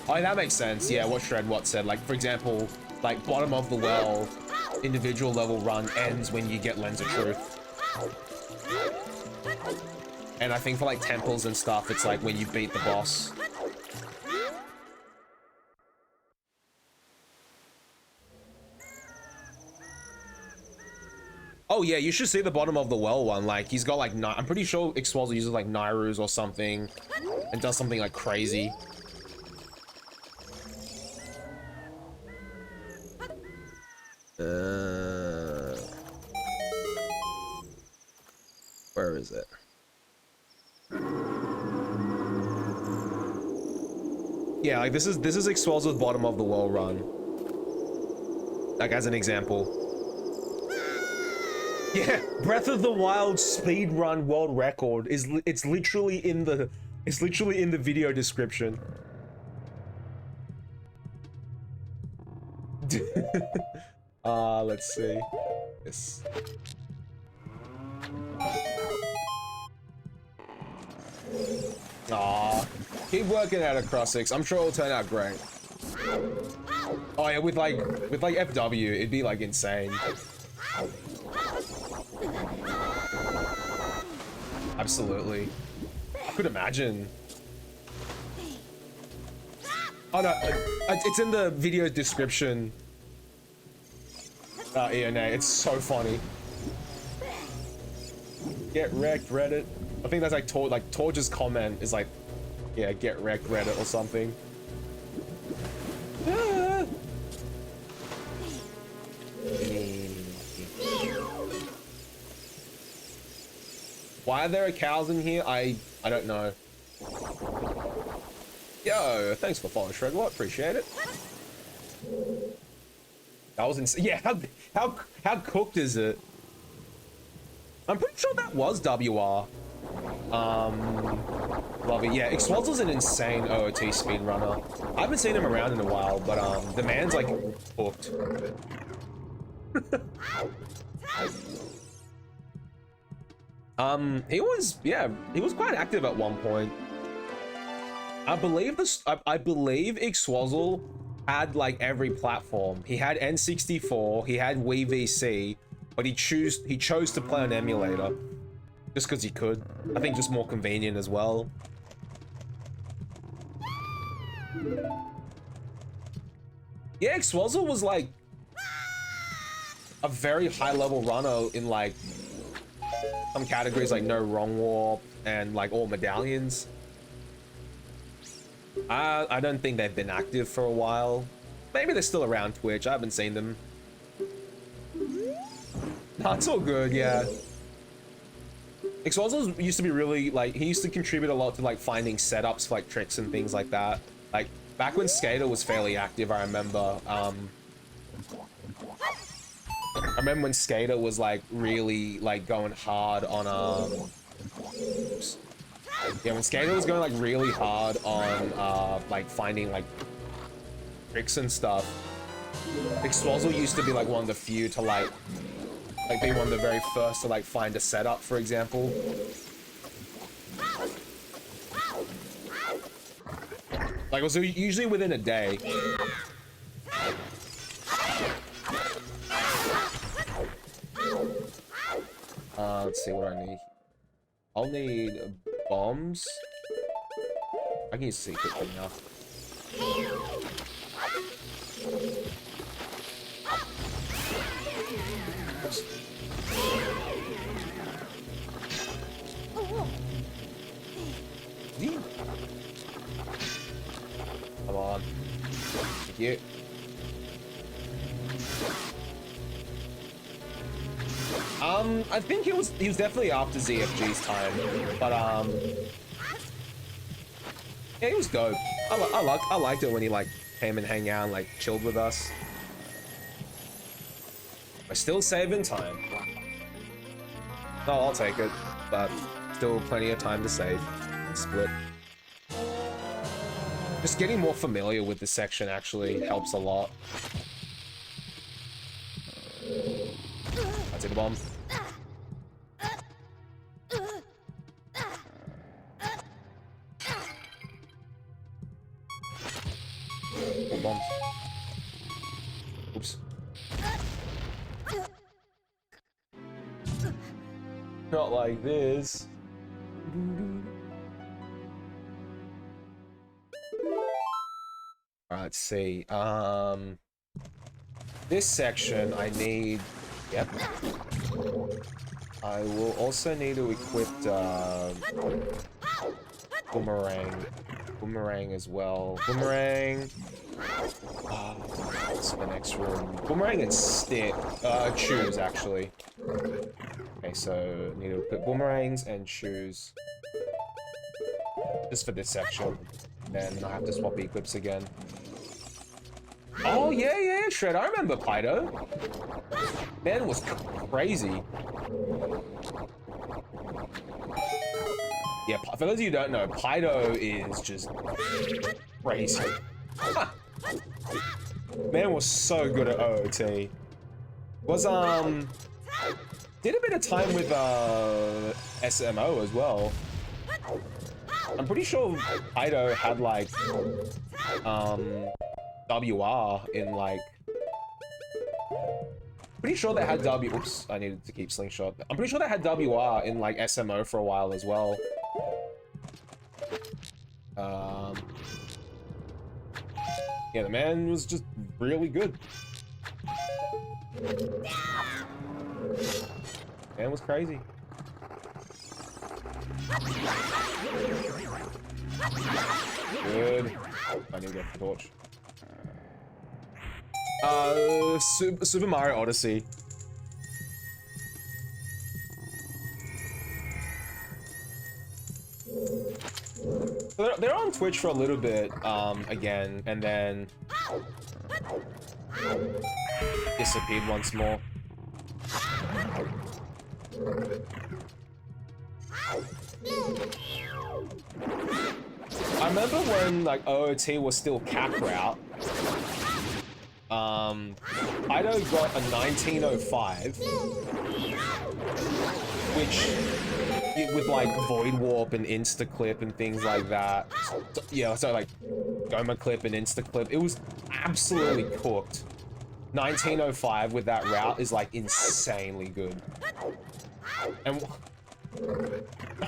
Oh, that makes sense. Yeah, what Shredwatt said. Like, for example, like bottom of the well, individual level run ends when you get Lens of Truth. And I think for like temples and stuff, it's like when you beat the boss. Oh yeah, you should see the bottom of the well one. Like, he's got like, I'm pretty sure Ixwazzle uses like Nairus or something and does something like crazy. Where is it? Yeah, like this is Ixwazzle's bottom of the well run. Like, as an example. Yeah, Breath of the Wild speedrun world record is it's literally in the video description. Let's see. This. Aw, keep working at it, Crossix. I'm sure it'll turn out great. Oh yeah, with like FW, it'd be like insane. Absolutely. I could imagine. Oh no, it's in the video description. Yeah, no, it's so funny. Get wrecked, Reddit. I think that's like Torge's comment is like, yeah, get wrecked, Reddit or something. Ah. Why are there cows in here? I don't know. Yo, thanks for following, Shredwatt. Appreciate it. That was insane. Yeah, how cooked is it? I'm pretty sure that was WR. Love it. Yeah, Ixwazzle's an insane OOT speedrunner. I haven't seen him around in a while, but the man's like hooked. He was quite active at one point. I believe Ixwazzle had like every platform. He had N64, he had WiiVC, but he chose to play on emulator just because he could. I think just more convenient as well. Yeah, Ixwazzle was like a very high level runner in like some categories like No Wrong Warp and like all medallions. I don't think they've been active for a while. Maybe they're still around Twitch. I haven't seen them. That's all good, yeah. Ixwazzle used to be really like, he used to contribute a lot to like finding setups for like tricks and things like that. Like back when Skater was fairly active, I remember. I remember when Skater was like really like going hard on oops. Yeah, when Skater was going like really hard on like finding like tricks and stuff, Ixwazzle used to be like one of the few to like be one of the very first to like find a setup, for example. Like it was usually within a day. Let's see what I need. I'll need bombs. I can use secret thing now. Oops. Come on. Thank you. I think he was definitely after ZFG's time, but yeah, he was dope. I liked it when he like came and hang out and like chilled with us. We're still saving time. No, I'll take it, but still plenty of time to save and split. Just getting more familiar with this section actually helps a lot. I did a bomb. Oh, bomb. Oops. Not like this. Alright, let's see. This section I need. Yep. I will also need to equip Boomerang as well. Boomerang. What's the next room? Boomerang and stick. Shoes actually. Okay, so need to equip boomerangs and shoes. Just for this section. Then I have to swap equips again. Oh yeah, Shred. I remember Pydo. Man was crazy. Yeah, for those of you who don't know, Pydo is just crazy. Man was so good at OOT. Was did a bit of time with SMO as well. I'm pretty sure Pydo had like WR in like. Pretty sure they had oops, I needed to keep slingshot. I'm pretty sure they had WR in like SMO for a while as well. Yeah, the man was just really good. Man was crazy. Good. I need to get the torch. Super Mario Odyssey. They're on Twitch for a little bit, again, and then disappeared once more. I remember when like OOT was still cap route. Ido got a 1905, which with like Void Warp and Insta Clip and things like that. Yeah, so like Goma Clip and Insta Clip, it was absolutely cooked. 1905 with that route is like insanely good. And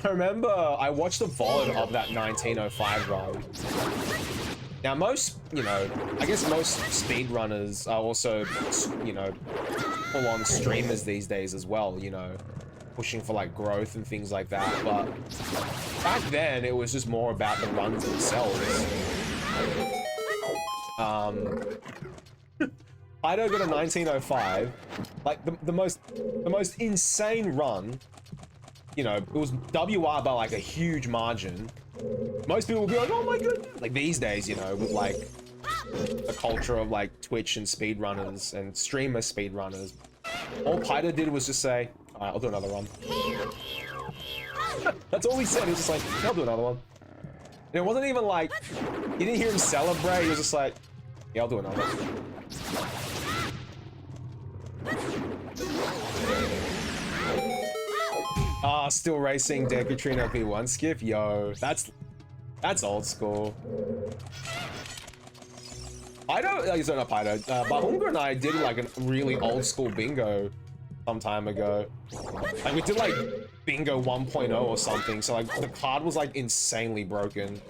I remember I watched the VOD of that 1905 run. Now most, you know, I guess most speedrunners are also, you know, full-on streamers these days as well, you know, pushing for like growth and things like that, but back then it was just more about the runs themselves. Ido got a 1905, like the most insane run, you know, it was WR by like a huge margin. Most people will be like, oh my goodness. Like these days, you know, with like the culture of like Twitch and speedrunners and streamer speedrunners, all Pydo did was just say, all right, I'll do another one. That's all he said. He was just like, I'll do another one. And it wasn't even like, you didn't hear him celebrate. He was just like, yeah, I'll do another one. Ah, still racing Dead Katrina P1 skip? Yo, that's old school. I don't, like, not Pydo, but Unga and I did like a really old school bingo some time ago. Like we did like bingo 1.0 or something, so like the card was like insanely broken.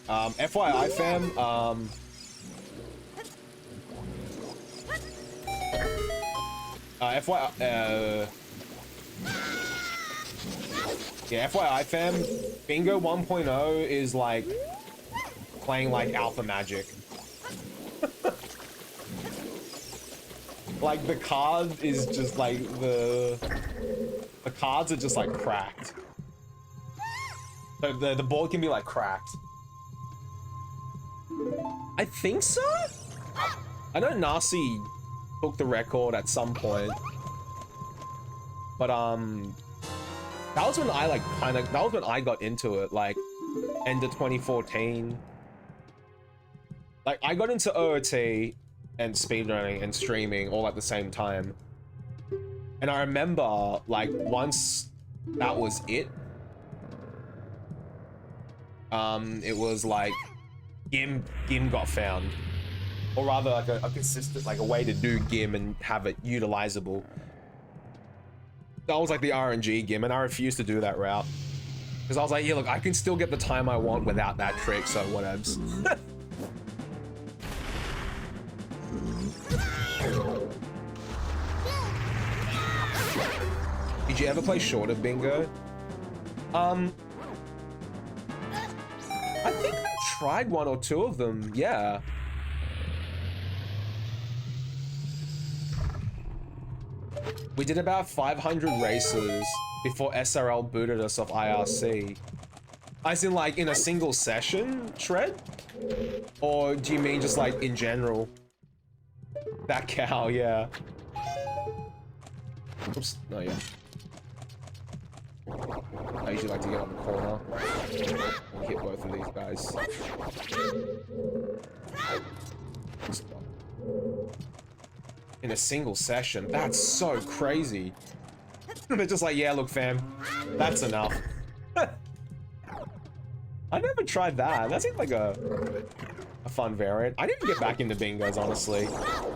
FYI fam, Yeah, FYI fam, Bingo 1.0 is like playing like alpha magic. Like the card is just like the cards are just like cracked. So the board can be like cracked. I think so? I know Nasi took the record at some point. But that was when I like that was when I got into it, like end of 2014. Like I got into OOT and speedrunning and streaming all at the same time. And I remember like once that was it was like GIM got found, or rather like a consistent, like a way to do GIM and have it utilizable. That was like the RNG GIM, and I refused to do that route because I was like, yeah, look, I can still get the time I want without that trick, so whatevs. Did you ever play shorter bingo? I think I tried one or two of them, yeah. We did about 500 races before SRL booted us off IRC. As in like in a single session, Shred? Or do you mean just like in general? That cow, yeah. Oops, no, yeah. I usually like to get on the corner and hit both of these guys. In a single session, that's so crazy. They're just like, yeah, look fam, that's enough. I never tried that. That seemed like a fun variant. I didn't get back into bingos, honestly.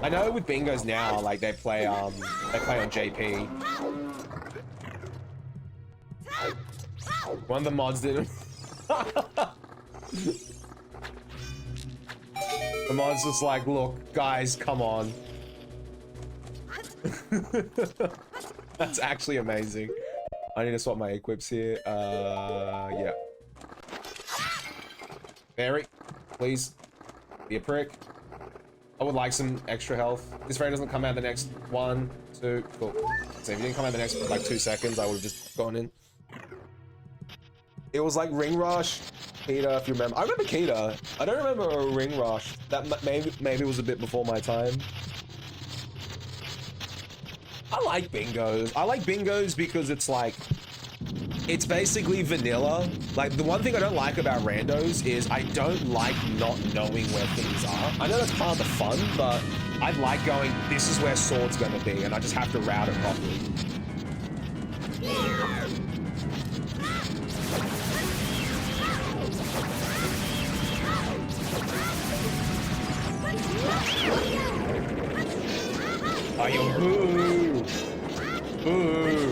I know with bingos now, like they play on JP. One of the mods didn't. The mod's just like, look, guys, come on. That's actually amazing. I need to swap my equips here. Yeah. Barry, please be a prick. I would like some extra health. This fairy doesn't come out the next 1, 2, cool. So if you didn't come out the next like 2 seconds, I would have just gone in. It was like Ring Rush, Kita, if you remember. I remember Kita. I don't remember a Ring Rush. That maybe was a bit before my time. I like bingos. I like bingos because it's like, it's basically vanilla. Like the one thing I don't like about randos is I don't like not knowing where things are. I know that's part of the fun, but I like going, this is where sword's gonna be, and I just have to route it properly. Oh, yo, boo! Boo!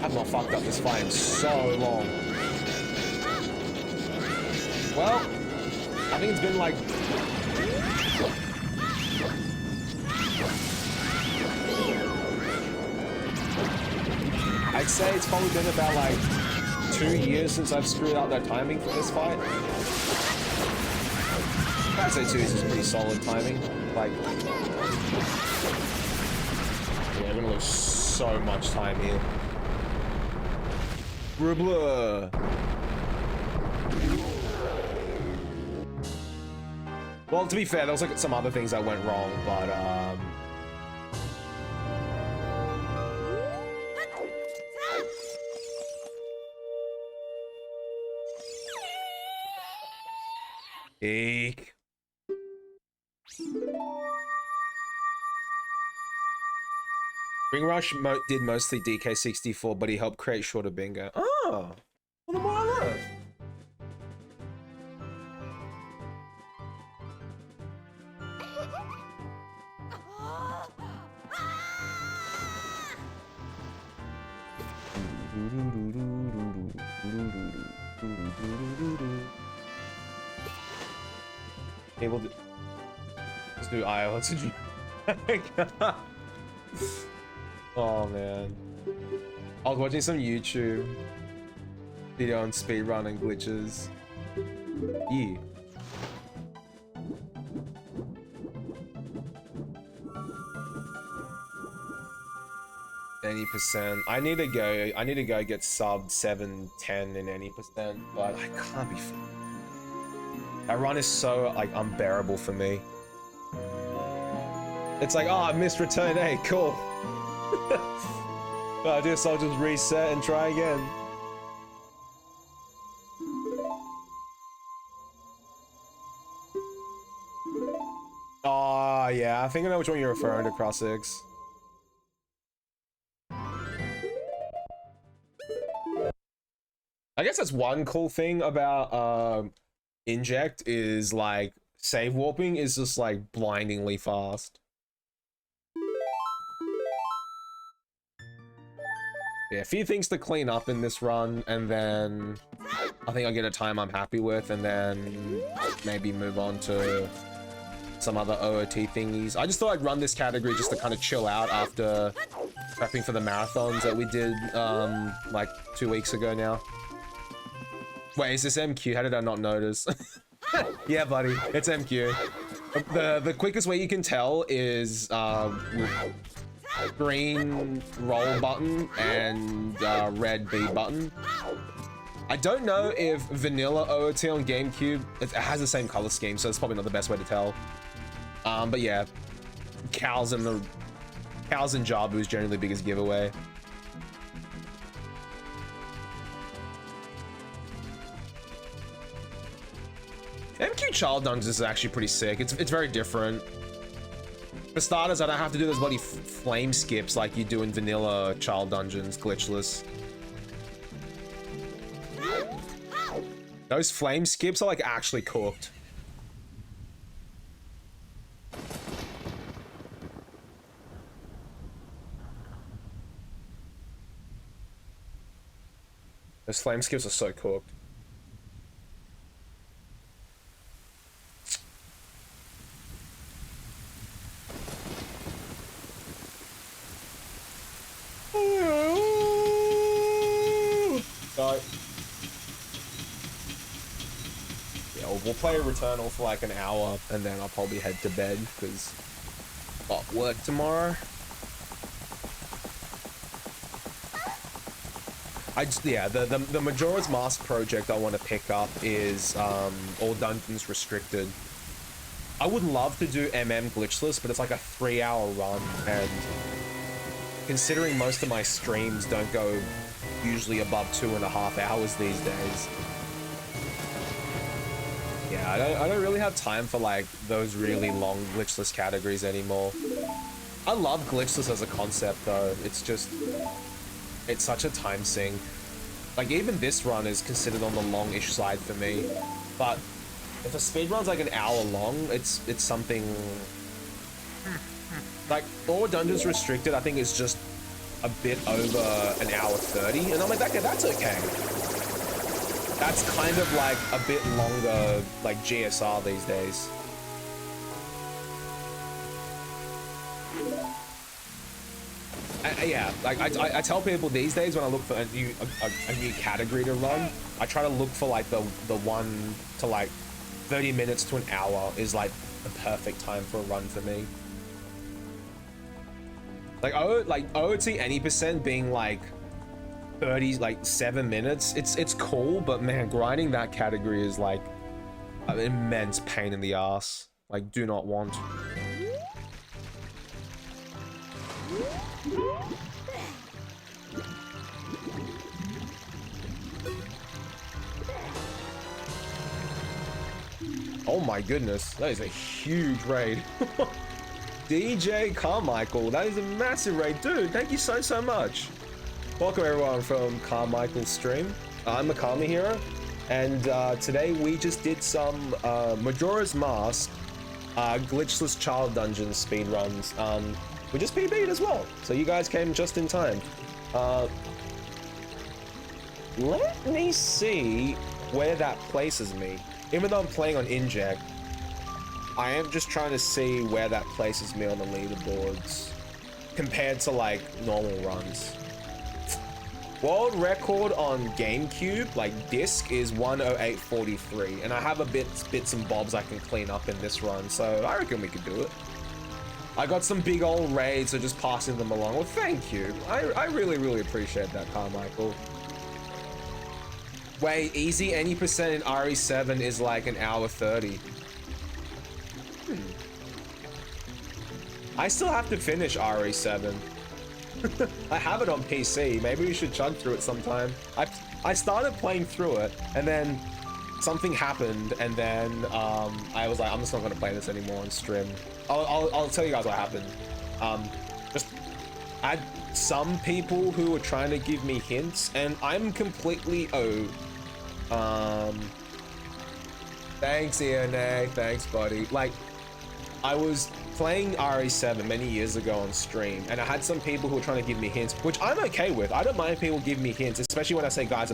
I've not fucked up this fight in so long. Well, I think it's been like... I'd say it's probably been about like 2 years since I've screwed up that timing for this fight. I'd say 2 years is pretty solid timing. Like, yeah, I'm gonna lose so much time here. Rubler. Well, to be fair, there was like some other things that went wrong, but eek. Ring Rush did mostly DK64, but he helped create shorter bingo. Oh, well, the more I learn. Okay, we'll do... Let's do IO. Let's do... Oh man. I was watching some YouTube video on speedrun and glitches. Yeah. Any percent. I need to go get sub 710 in any percent, but I can't be. That run is so like unbearable for me. It's like, oh, I missed return. Hey, cool. I guess I'll just reset and try again. Oh yeah, I think I know which one you're referring to, Cross 6. I guess that's one cool thing about Inject is like save warping is just like blindingly fast. Yeah, a few things to clean up in this run, and then I think I'll get a time I'm happy with, and then maybe move on to some other OOT thingies. I just thought I'd run this category just to kind of chill out after prepping for the marathons that we did like 2 weeks ago now. Wait, is this MQ? How did I not notice? Yeah, buddy, it's MQ. The quickest way you can tell is green roll button and red B button. I don't know if vanilla OOT on GameCube, it has the same color scheme, so it's probably not the best way to tell. But yeah, cows and Jabu is generally the biggest giveaway. MQ Child Dungeons is actually pretty sick. It's very different. For starters, I don't have to do those bloody flame skips like you do in vanilla Child Dungeons, glitchless. Those flame skips are like actually cooked. Those flame skips are so cooked. We'll play Returnal for like an hour, and then I'll probably head to bed because I've got work tomorrow. Yeah, the Majora's Mask project I want to pick up is all dungeons restricted. I would love to do glitchless, but it's like a 3-hour run, and considering most of my streams don't go usually above 2.5 hours these days. Yeah, I don't really have time for like those really long glitchless categories anymore. I love glitchless as a concept though. It's such a time sink. Like even this run is considered on the longish side for me. But if a speed run's like an hour long, it's something like all dungeons restricted. I think is just a bit over an hour 30, and I'm like, okay, that's okay. That's kind of like a bit longer, like GSR these days. Yeah, like I tell people these days when I look for a new category to run, I try to look for like the one to like 30 minutes to an hour is like the perfect time for a run for me. Like OOT any percent being like 30, like 7 minutes, it's cool, but man, grinding that category is like an immense pain in the ass. Like, do not want. Oh my goodness, that is a huge raid. DJ Carmichael, that is a massive raid. Dude, thank you so much. Welcome everyone from Carmichael's stream. I'm MikamiHero, and today we just did some Majora's Mask glitchless child dungeon speedruns. We just PB'd as well, so you guys came just in time. Let me see where that places me. Even though I'm playing on Inject, I am just trying to see where that places me on the leaderboards compared to like normal runs. World record on GameCube, like disc, is 108.43, and I have a bits and bobs I can clean up in this run, so I reckon we could do it. I got some big old raids, so just passing them along. Well, thank you. I really appreciate that, Carmichael. Wait, easy any percent in RE7 is like an hour 30. I still have to finish RE7. I have it on PC. Maybe we should chug through it sometime. I started playing through it, and then something happened, and then I was like, I'm just not gonna play this anymore on stream. I'll tell you guys what happened. Just I had some people who were trying to give me hints, and I'm completely thanks, ENA. Thanks, buddy. Like, I was playing RE7 many years ago on stream, and I had some people who were trying to give me hints, which I'm okay with. I don't mind people giving me hints, especially when I say, guys, I'm